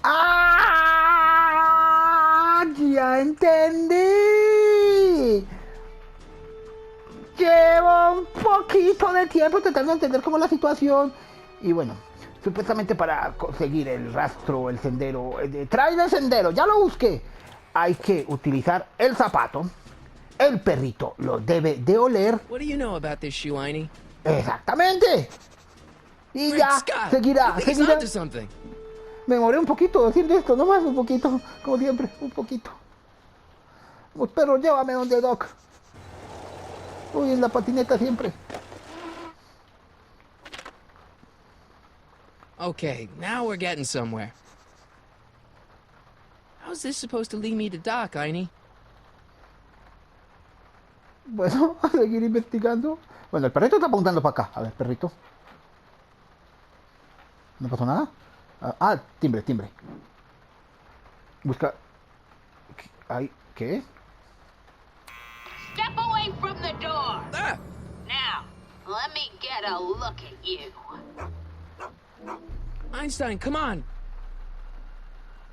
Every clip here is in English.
¡Ah! ¡Ya entendí! Llevo un poquito de tiempo tratando de entender cómo es la situación. Y bueno, supuestamente para conseguir el rastro, el sendero, trae el sendero, ya lo busqué. Hay que utilizar el zapato. El perrito lo debe de oler. What do you know about this shoe, Einie? Exactamente. Y Great ya, Scott! seguirá, I think he's seguirá. onto something. Me demoré un poquito haciendo esto, nomás un poquito, como siempre, un poquito. Pues perro, llévame donde Doc. Uy, en la patineta siempre. Okay, now we're getting somewhere. How's this supposed to lead me to Doc, Einie? Bueno, a seguir investigando. Bueno, el perrito está apuntando para acá. A ver, perrito. ¿No pasó nada? Ah, timbre, timbre. Busca... Ay, ¿qué? Step away from the door. Ah! Now, let me get a look at you. Einstein, come on!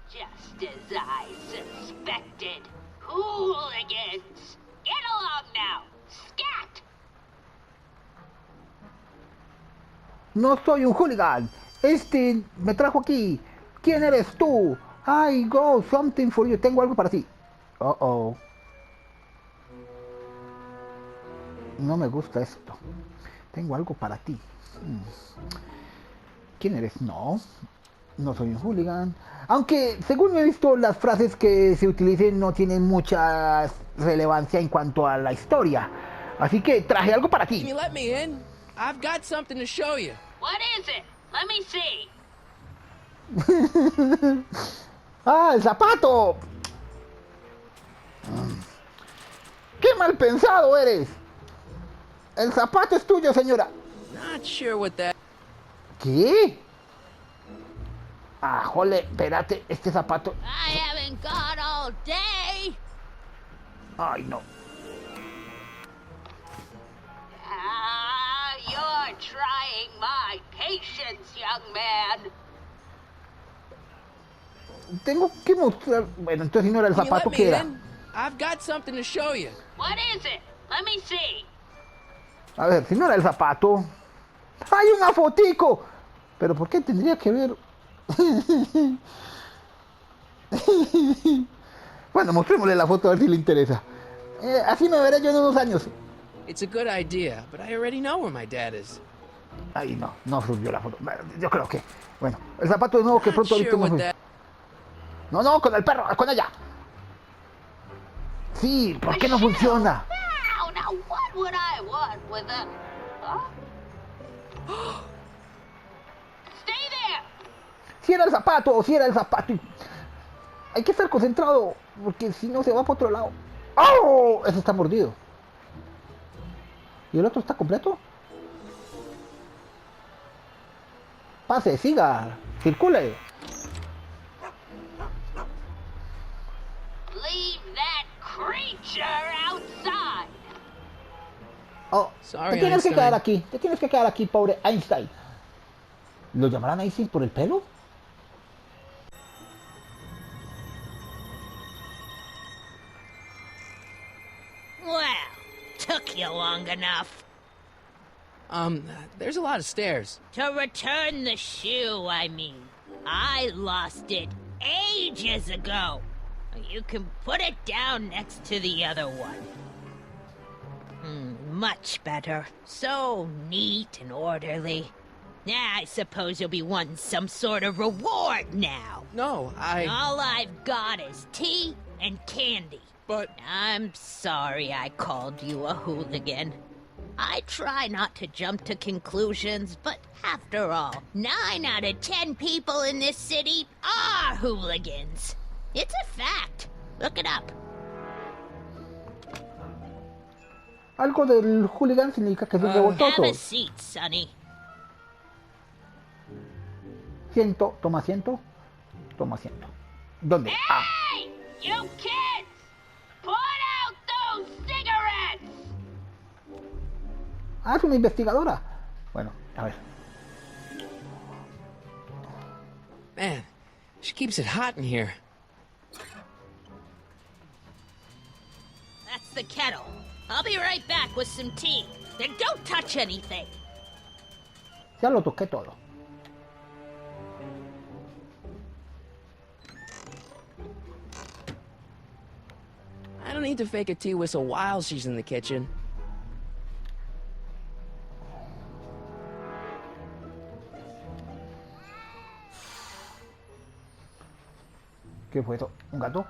Just as I suspected. Hooligans! Get along now! Scat! No soy un hooligan. Me trajo aquí. ¿Quién eres tú? I go something for you. Tengo algo para ti. Oh. No me gusta esto. Tengo algo para ti. ¿Quién eres? No soy un hooligan. Aunque, según he visto, las frases que se utilicen no tienen mucha relevancia en cuanto a la historia. Así que traje algo para Can ti. you let me in? I've got something to show you. What is it? Let me see. ¡Ah, el zapato! ¡Qué mal pensado eres! El zapato es tuyo, señora. Not sure what that... ¿Qué? Ah, jole, espérate, este zapato... I haven't got all day. Ay, no. You're trying my patience, young man. Tengo que mostrar... Bueno, entonces si no era el Can you zapato, let ¿qué me era? in? I've got something to show you. What is it? Let me see. A ver, si no era el zapato... ¡Hay una fotico! Pero ¿por qué tendría que ver...? Bueno, mostrémosle la foto a ver si le interesa. Así me veré yo en unos años. It's a good idea, but I already know where my dad is. Ay, no subió la foto. Yo creo que... Bueno, el zapato de nuevo que pronto Not ahorita sure no what sube. that... No, con el perro, con ella. Sí, ¿por qué no funciona? Now, what would I want with a... Huh? Stay there! Si era el zapato, si era el zapato. Hay que estar concentrado, porque si no se va para otro lado. ¡Oh! Ese está mordido. ¿Y el otro está completo? Pase, siga, circule. Leave that creature outside! Oh, Sorry, te tienes que Einstein. quedar aquí, te tienes que quedar aquí, pobre Einstein. ¿Lo llamarán Einstein por el pelo? Well, took you long enough. There's a lot of stairs. To return the shoe, I mean. I lost it ages ago. You can put it down next to the other one. Much better. So neat and orderly. I suppose you'll be wanting some sort of reward now. No, All I've got is tea and candy. But... I'm sorry I called you a hooligan. I try not to jump to conclusions, but after all, 9 out of 10 people in this city are hooligans. It's a fact. Look it up. Algo del hooligan significa que es un Have revoltoso. a seat, Sonny. Siento, toma asiento. Toma asiento. ¿Dónde? Ah. Hey, you kids! Put out those cigarettes! Ah, es una investigadora. Bueno, a ver. Man, she keeps it hot in here. That's the kettle. I'll be right back with some tea. Then don't touch anything. Ya lo toqué todo. I don't need to fake a tea whistle while she's in the kitchen. ¿Qué fue eso? ¿Un gato?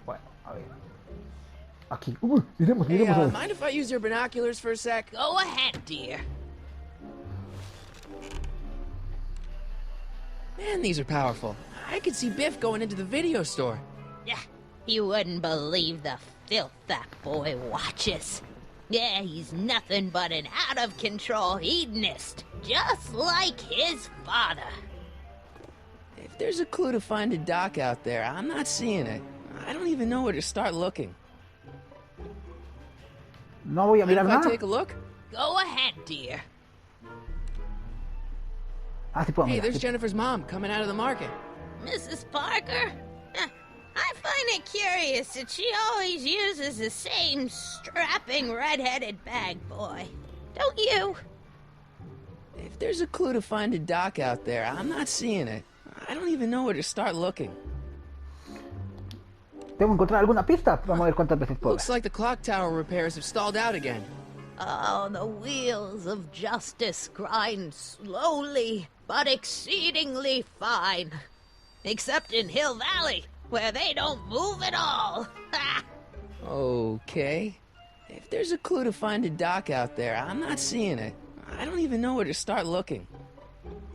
Bueno, a ver. Aquí. Miremos, Hey, miremos. A ver. mind if I use your binoculars for a sec? Go ahead, dear. Man, these are powerful. I could see Biff going into the video store. Yeah, you wouldn't believe the filth that boy watches. Yeah, he's nothing but an out-of-control hedonist, just like his father. If there's a clue to find a dock out there, I'm not seeing it. I don't even know where to start looking. No voy a Mind mirar if I nada. take a look? Go ahead, dear. Ah, sí puedo Hey, mirar. there's Sí. Jennifer's mom coming out of the market. Mrs. Parker? I find it curious that she always uses the same strapping red-headed bag boy. Don't you? If there's a clue to find a dock out there, I'm not seeing it. I don't even know where to start looking. Tengo que encontrar alguna pista. Vamos a ver cuántas veces puedo. Looks like the clock tower repairs have stalled out again. Oh, the wheels of justice grind slowly, but exceedingly fine. Except in Hill Valley, where they don't move at all. Okay. If there's a clue to find a dock out there, I'm not seeing it. I don't even know where to start looking.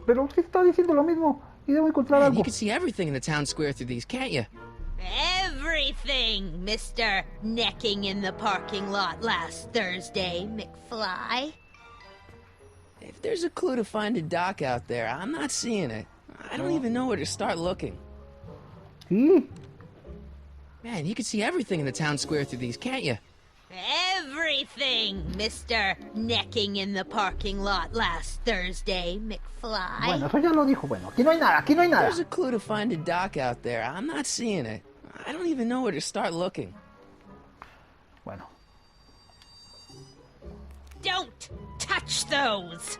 Pero usted está diciendo lo mismo. Y debo encontrar Man, algo. you can see everything in the town square through these, can't you? Everything, Mr. Necking in the parking lot last Thursday, McFly. If there's a clue to find a dock out there, I'm not seeing it. I don't even know where to start looking. Sí. Man, you can see everything in the town square through these, can't you? Everything, Mr. Necking in the parking lot last Thursday, McFly. Bueno, eso ya lo dijo. Bueno, aquí no hay nada. Aquí no hay If nada. there's a clue to find a dock out there, I'm not seeing it. I don't even know where to start looking. Bueno. Don't touch those!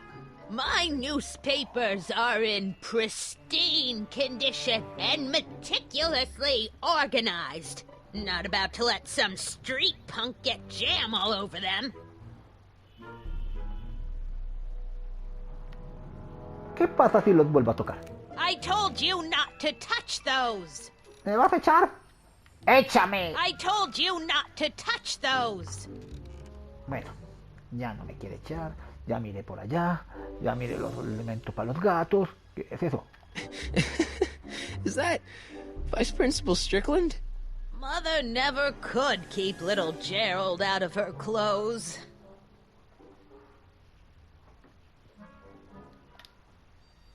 My newspapers are in pristine condition and meticulously organized. Not about to let some street punk get jam all over them. ¿Qué pasa si los vuelvo a tocar? I told you not to touch those! ¿Me vas a echar? ¡Échame! I told you not to touch those! Bueno, ya no me quiere echar. Ya miré por allá. Ya miré los elementos para los gatos. ¿Qué es eso? Is that Vice Principal Strickland? Mother never could keep little Gerald out of her clothes.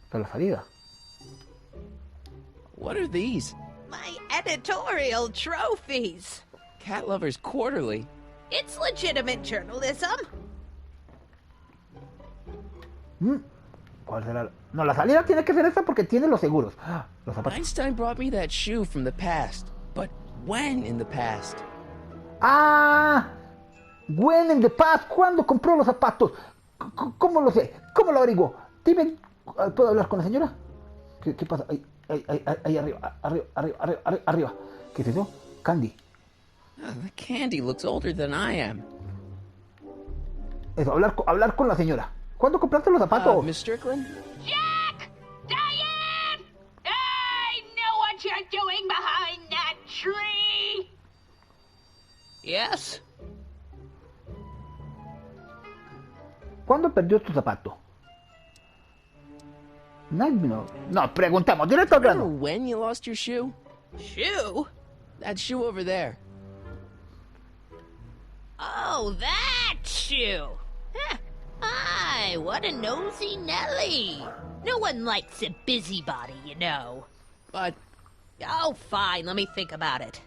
Esta es la salida. What are these? My editorial trophies. Cat Lovers Quarterly. It's legitimate journalism. ¿Cuál será? No, la salida tiene que ser esta porque tiene los seguros. Los zapatos. Einstein brought me that shoe from the past. But when in the past? ¡Ah! Gwen in the past. ¿Cuándo compró los zapatos? ¿Cómo lo sé? ¿Cómo lo averiguo? Dime, ¿puedo hablar con la señora? ¿Qué pasa? Ahí arriba. ¿Qué es eso? Candy. The candy looks older than I am. Eso, hablar con la señora. ¿Cuándo compraste los zapatos? Miss Strickland? Jack! Diane! I know what you're doing behind that tree! Yes? ¿Cuándo perdió tu zapato? No, preguntamos, directo al Remember grano. when you lost your shoe? Shoe? That shoe over there. Oh, that shoe! Huh. Aye, what a nosy Nelly! No one likes a busybody, you know. But Oh, fine, let me think about it.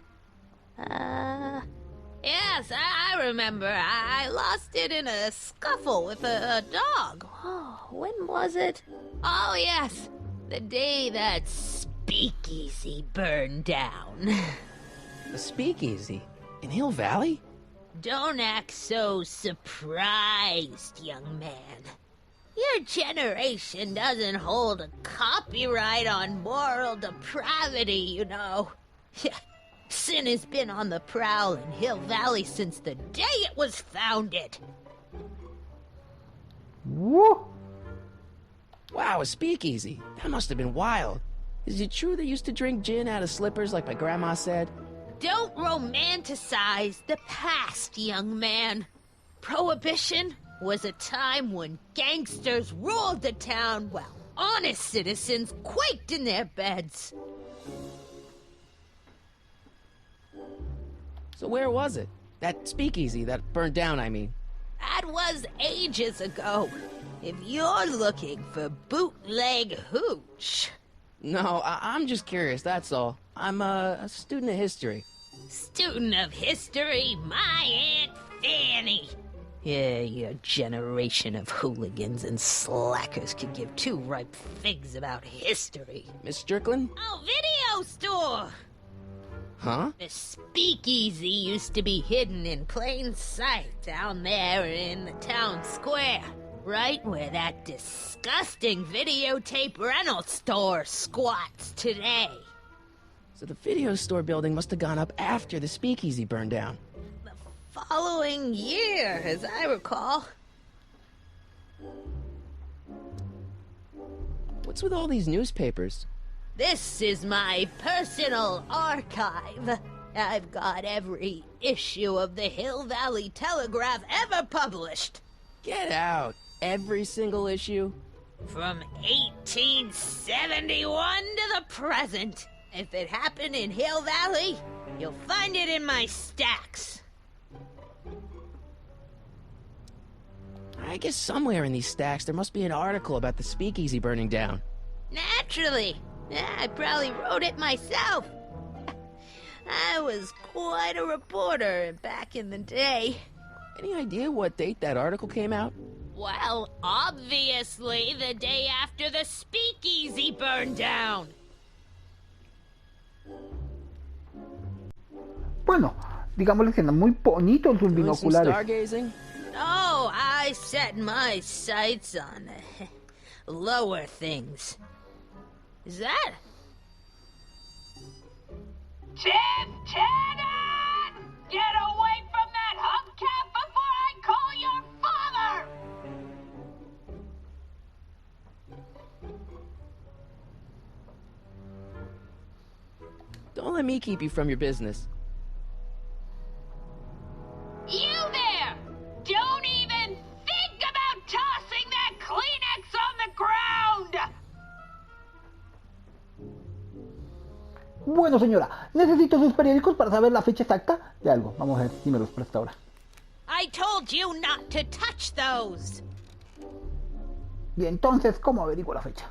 Yes, I remember. I lost it in a scuffle with a dog. Oh, when was it? Oh, yes. The day that speakeasy burned down. A speakeasy? In Hill Valley? Don't act so surprised, young man. Your generation doesn't hold a copyright on moral depravity, you know. Sin has been on the prowl in Hill Valley since the day it was founded. Woo! Wow, a speakeasy. That must have been wild. Is it true they used to drink gin out of slippers like my grandma said? Don't romanticize the past, young man. Prohibition was a time when gangsters ruled the town while honest citizens quaked in their beds. So where was it? That speakeasy that burned down, I mean. That was ages ago. If you're looking for bootleg hooch. No, I'm just curious, that's all. I'm a student of history. Student of history, my Aunt Fanny. Yeah, your generation of hooligans and slackers could give two ripe figs about history. Miss Strickland? Oh, video store! Huh? The speakeasy used to be hidden in plain sight down there in the town square. Right where that disgusting videotape rental store squats today. So the video store building must have gone up after the speakeasy burned down. The following year, as I recall. What's with all these newspapers? This is my personal archive. I've got every issue of the Hill Valley Telegraph ever published. Get out. Every single issue? From 1871 to the present. If it happened in Hill Valley, you'll find it in my stacks. I guess somewhere in these stacks there must be an article about the speakeasy burning down. Naturally. I probably wrote it myself. I was quite a reporter back in the day. Any idea what date that article came out? Well, obviously the day after the speakeasy burned down. Bueno, digámosle que andan muy bonitos sus Doing some binoculares. stargazing? Oh, I set my sights on lower things. Is that? Lieutenant! Get away from that hubcap before I call your father! Don't let me keep you from your business. You there! Don't even think about tossing that Kleenex on the ground! Bueno, señora, necesito sus periódicos para saber la fecha exacta de algo. Vamos a ver si me los presta ahora. I told you not to touch those. Y entonces, ¿cómo averiguo la fecha?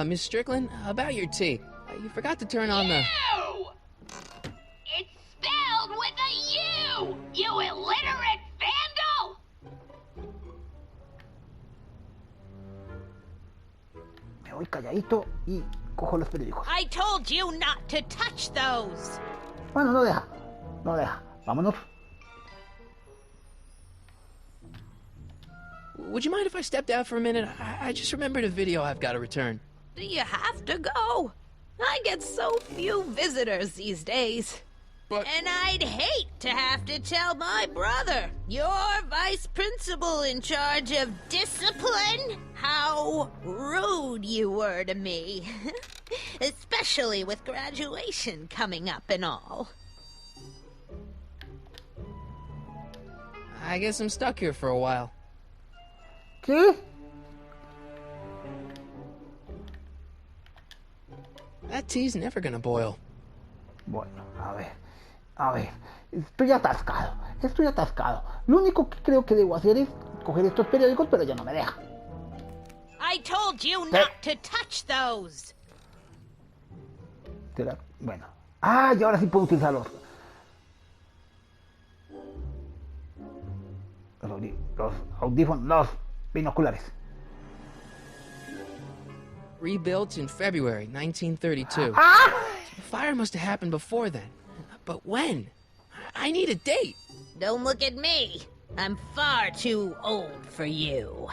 Miss Strickland, about your tea. You forgot to turn on the... You! It's spelled with a U! You illiterate vandal! Me voy calladito y cojo los periódicos. I told you not to touch those. Bueno, no deja. No deja. Vámonos. Would you mind if I stepped out for a minute? I just remembered a video I've got to return. Do you have to go? I get so few visitors these days. But... And I'd hate to have to tell my brother, your vice principal in charge of discipline, how rude you were to me. Especially with graduation coming up and all. I guess I'm stuck here for a while. ¿Qué? That tea's never gonna boil. Bueno, a ver. Estoy atascado. Lo único que creo que debo hacer es coger estos periódicos, pero ya no me deja. I told you not to touch those. Bueno. Ah, y ahora sí puedo utilizarlos. Los audífonos, los binoculares. Rebuilt in February 1932. ¡Ah! The fire must have happened before then. But when? I need a date. Don't look at me. I'm far too old for you.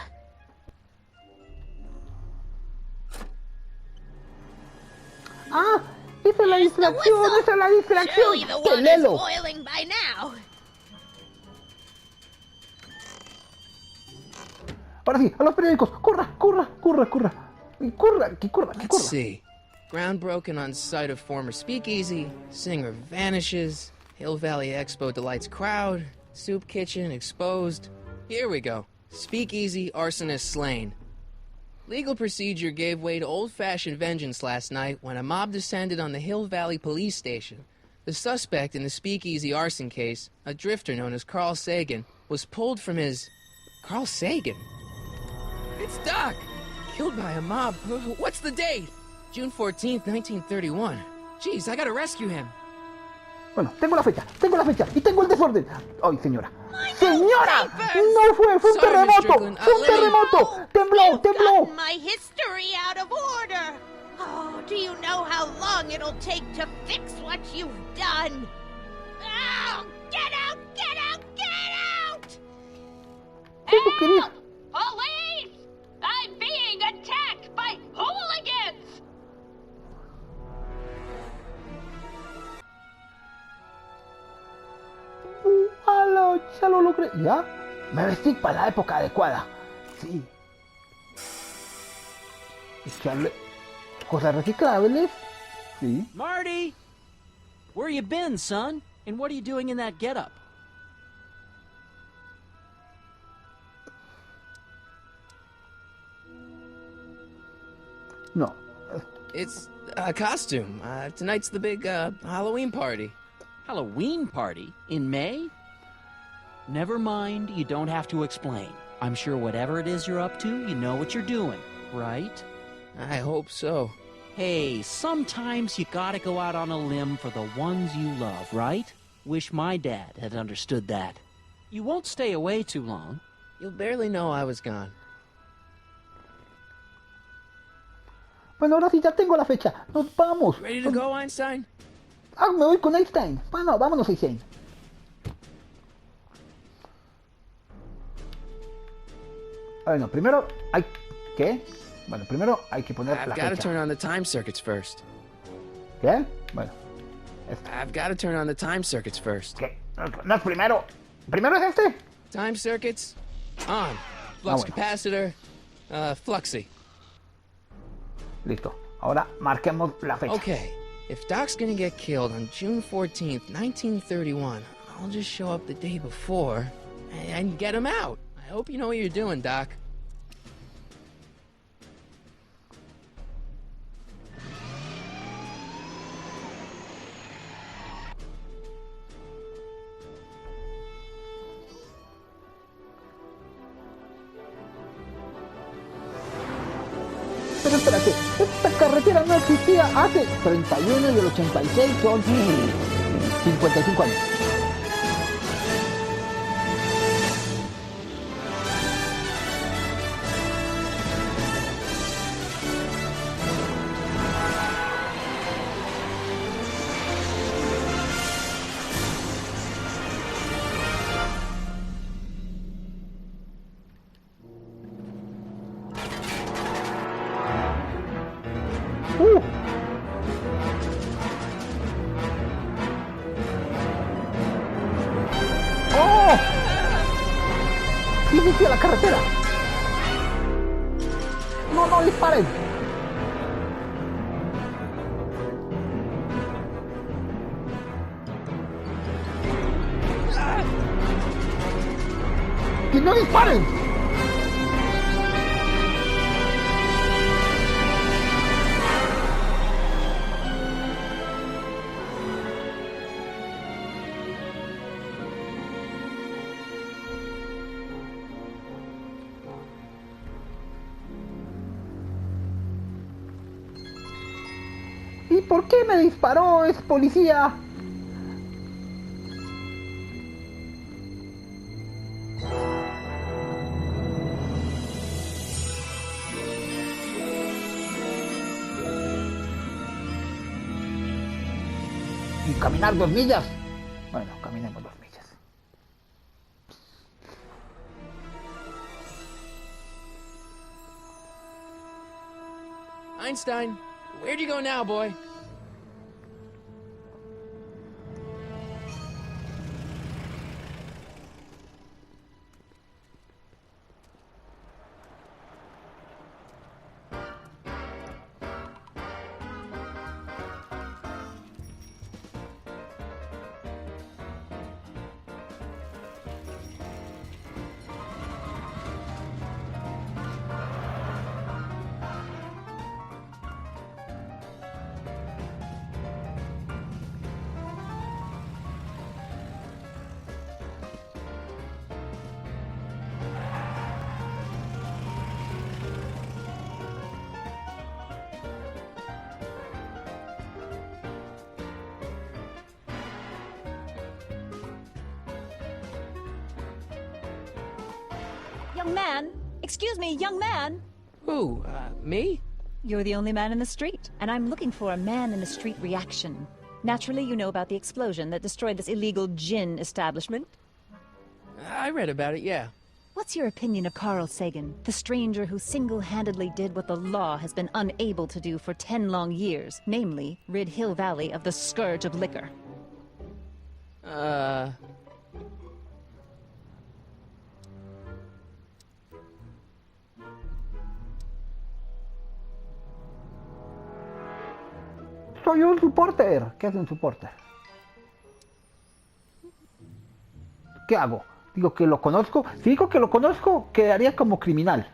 Ah, esa es la distracción, esa es la distracción. Surely the ¡Qué water's lelo! boiling by now. Ahora sí, a los periódicos. Corra, corra, corra, corra. Y corra, que corra, que Let's corra. see. Ground broken on site of former speakeasy. Singer vanishes. Hill Valley Expo delights crowd. Soup kitchen exposed. Here we go. Speakeasy arsonist slain. Legal procedure gave way to old-fashioned vengeance last night when a mob descended on the Hill Valley police station. The suspect in the speakeasy arson case, a drifter known as Carl Sagan, was pulled from his... Carl Sagan? It's Doc! Killed by a mob. What's the date? June 14th, 1931. Jeez, I gotta rescue him. Bueno, tengo la fecha y tengo el desorden. Ay, señora. ¡Señora! No fue un Sorry, terremoto, Miss Strickland. fue un terremoto. Tembló, tembló. Gotten my history out of order. Oh, do you know how long it'll take to fix what you've done? Oh, get out, get out, get out! Eso quería. Police! I'm being attacked by hooligans! Ya lo logré. ¿Ya? Me vestí para la época adecuada. Sí. Echarle cosas reciclables. Sí. Marty! Where you been, son? And what are you doing in that getup? No. It's a costume. Tonight's the big Halloween party. Halloween party? In May? Never mind, you don't have to explain. I'm sure whatever it is you're up to, you know what you're doing, right? I hope so. Hey, sometimes you gotta go out on a limb for the ones you love, right? Wish my dad had understood that. You won't stay away too long. You'll barely know I was gone. Bueno, ahora sí ya tengo la fecha. Nos vamos. Ready to go, Einstein? Ah, me voy con Einstein. Bueno, vámonos, Einstein. Bueno, primero hay... ¿Qué? Bueno, primero hay que poner I've la got to fecha. turn on the time circuits first. ¿Qué? Bueno. I've got to turn on the time circuits first. ¿Qué? No es primero. ¿Primero es este? Time circuits on. Flux bueno. capacitor, fluxy. Listo. Ahora marquemos la fecha. Okay, if Doc's gonna get killed on June 14th, 1931, I'll just show up the day before and get him out. I hope you know what you're doing, Doc. Pero espérate, esta carretera no existía hace 31 y el 86 son 55 años. ¡Oh! ¡Sí existía la carretera! ¡No, no disparen! ¡Que no disparen! ¿Y por qué me disparó? Es policía. Y caminar 2 millas. Bueno, caminemos 2 millas. Einstein, where'd you go now, boy? Young man! Excuse me, young man! Who, me? You're the only man in the street, and I'm looking for a man-in-the-street reaction. Naturally, you know about the explosion that destroyed this illegal gin establishment. I read about it, yeah. What's your opinion of Carl Sagan, the stranger who single-handedly did what the law has been unable to do for 10 long years, namely, rid Hill Valley of the scourge of liquor? Soy un supporter. ¿Qué hace un supporter? ¿Qué hago? Digo que lo conozco. Si digo que lo conozco, quedaría como criminal.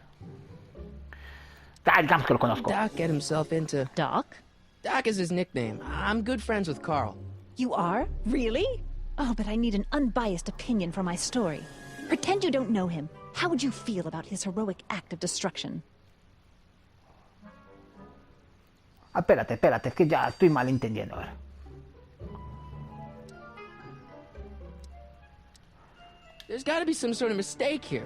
Ah, digamos que lo conozco. Doc get himself into... Doc? Doc is his nickname. I'm good friends with Carl. You are? Really? Oh, but I need an unbiased opinion for my story. Pretend you don't know him. How would you feel about his heroic act of destruction? Ah, espérate, es que ya estoy mal entendiendo. A ver. There's gotta be some sort of mistake here.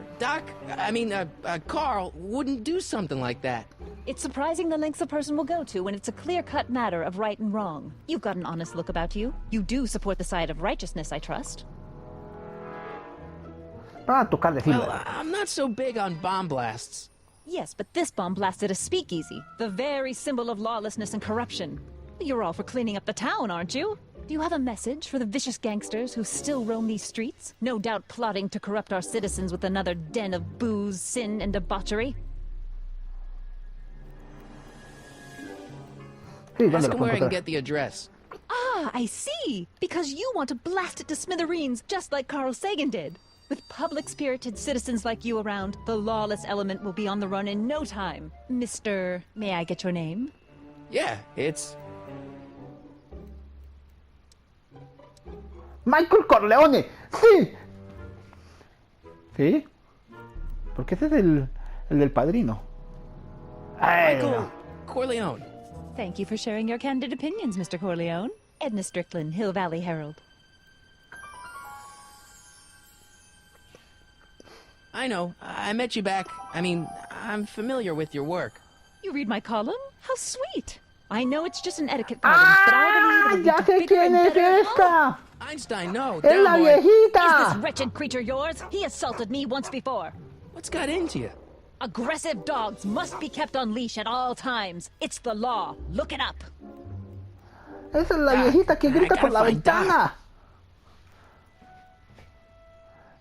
Carl wouldn't do something like that. It's surprising the lengths a person will go to when it's a clear-cut matter of right and wrong. You've got an honest look about you. You do support the side of righteousness, I trust. Para tocar decirlo. Well, I'm not so big on bomb blasts. Yes, but this bomb blasted a speakeasy, the very symbol of lawlessness and corruption. You're all for cleaning up the town, aren't you? Do you have a message for the vicious gangsters who still roam these streets? No doubt plotting to corrupt our citizens with another den of booze, sin, and debauchery. Sí, ¿dónde Ask lo him puedo where I can encontrar? get the address. Ah, I see. Because you want to blast it to smithereens just like Carl Sagan did. With public-spirited citizens like you around, the lawless element will be on the run in no time. Mr. May I get your name? Yeah, it's... Michael Corleone. Sí. ¿Sí? Porque ese es el del padrino. Ay, Michael no. Corleone. Thank you for sharing your candid opinions, Mr. Corleone. Edna Strickland, Hill Valley Herald. I know. I met you back. I'm familiar with your work. You read my column? How sweet! I know it's just an etiquette column, but I Ah, believe ya it'll sé be bigger quién and es better. esta. Einstein, no. Es Down, la boy. Is this viejita. wretched creature yours? He assaulted me once before. What's got into you? Aggressive dogs must be kept on leash at all times. It's the law. Look it up. Esa es la Doc, viejita que grita I por la gotta find ventana.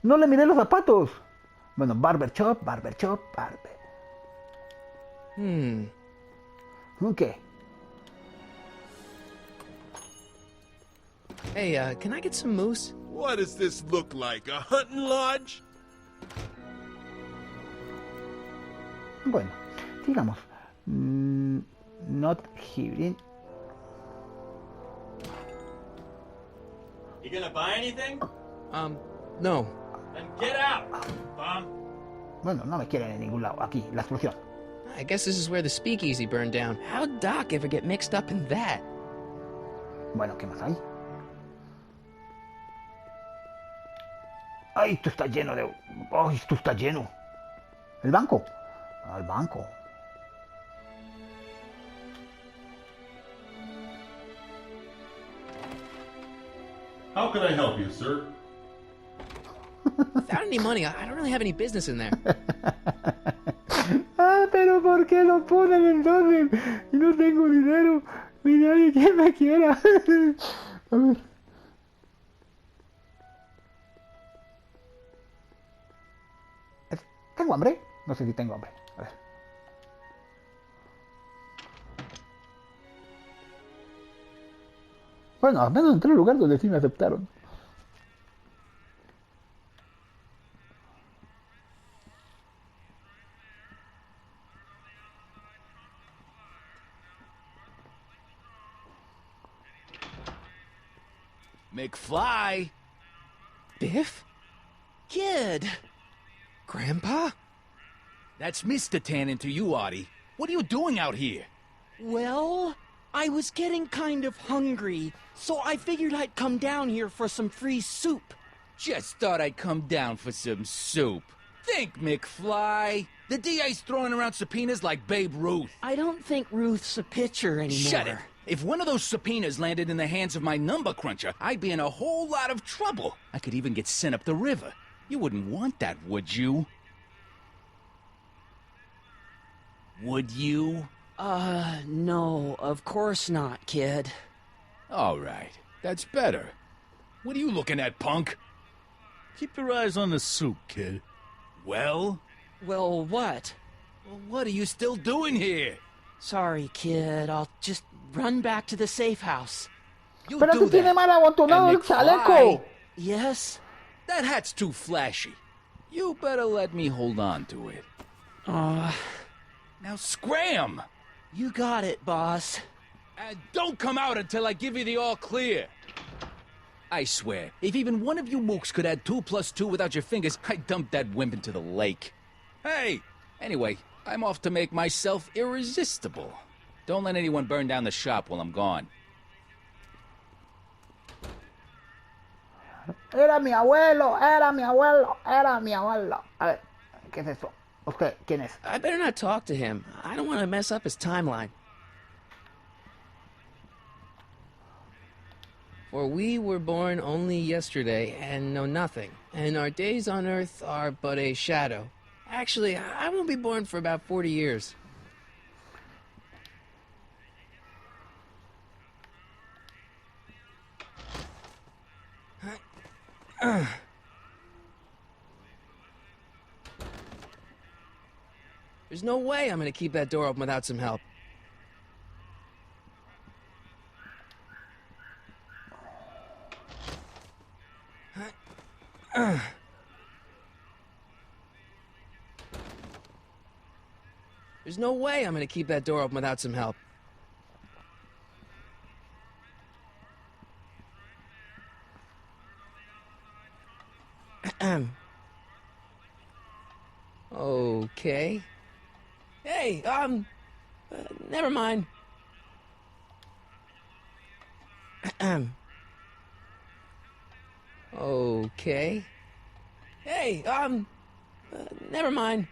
No le miré los zapatos. Bueno, barber shop. Ok. Hey, can I get some moose? What does this look like? A hunting lodge? Bueno, sigamos. Not hearing. You gonna buy anything? No. Then get out, bum. Bueno, no me quieren en ningún lado. Aquí, la explosión. I guess this is where the speakeasy burned down. How'd Doc ever get mixed up in that? Bueno, ¿qué más hay? Ay, esto está lleno de... Ay, esto está lleno. ¿El banco? Al banco. How can I help you, sir? Without any money, I don't really have any business in there. Pero ¿por qué lo ponen entonces? Y no tengo dinero, ni nadie que me quiera. A ver. ¿Tengo hambre? No sé si tengo hambre. A ver. Bueno, al menos entré al lugar donde sí me aceptaron. McFly! Biff? Kid! Grandpa? That's Mr. Tannen to you, Artie. What are you doing out here? Well, I was getting kind of hungry, so I figured I'd come down here for some free soup. Just thought I'd come down for some soup. Think, McFly. The DA's throwing around subpoenas like Babe Ruth. I don't think Ruth's a pitcher anymore. Shut it. If one of those subpoenas landed in the hands of my number cruncher, I'd be in a whole lot of trouble. I could even get sent up the river. You wouldn't want that, would you? Would you? No, of course not, kid. All right. That's better. What are you looking at, punk? Keep your eyes on the soup, kid. Well? Well, what? Well, what are you still doing here? Sorry, kid. I'll just run back to the safe house. You Pero do tú tienes that. mal abotonado And el chaleco. Yes? That hat's too flashy. You better let me hold on to it. Now scram! You got it, boss. And don't come out until I give you the all clear. I swear, if even one of you mooks could add 2 + 2 without your fingers, I'd dump that wimp into the lake. Hey! Anyway, I'm off to make myself irresistible. Don't let anyone burn down the shop while I'm gone. Era mi abuelo, era mi abuelo, era mi abuelo. A ver, ¿qué es eso? ¿Usted quién es? I better not talk to him. I don't want to mess up his timeline. For we were born only yesterday and know nothing, and our days on earth are but a shadow. Actually, I won't be born for about 40 years. There's no way I'm gonna keep that door open without some help. There's no way I'm gonna keep that door open without some help. Okay. Hey, never mind. Okay. Hey, never mind.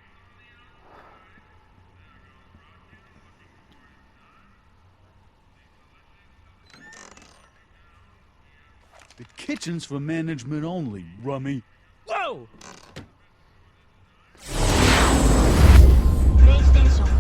The kitchen's for management only, rummy. Whoa! PlayStation